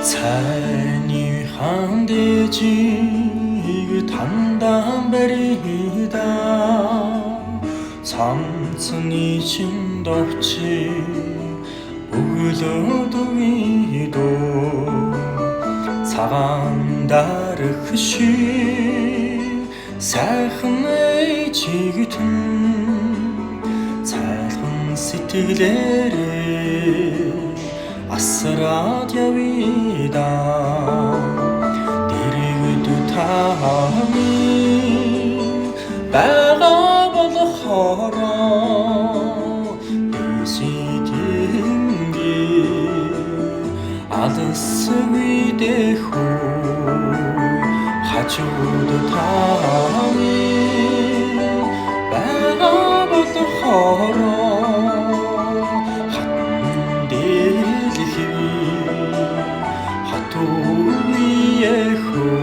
Цайны хандежиг тандан барида цамцны шиндовчи өглөөдөгидөө цагаан дарах шиг сайхан ээжигтэн цайлхан сэтгэлээрээ асраад явида дэрэгд таны байгаа болохороо дэситинги алсвидехүү хажууд таны байгаа болохороо Хатууяхөө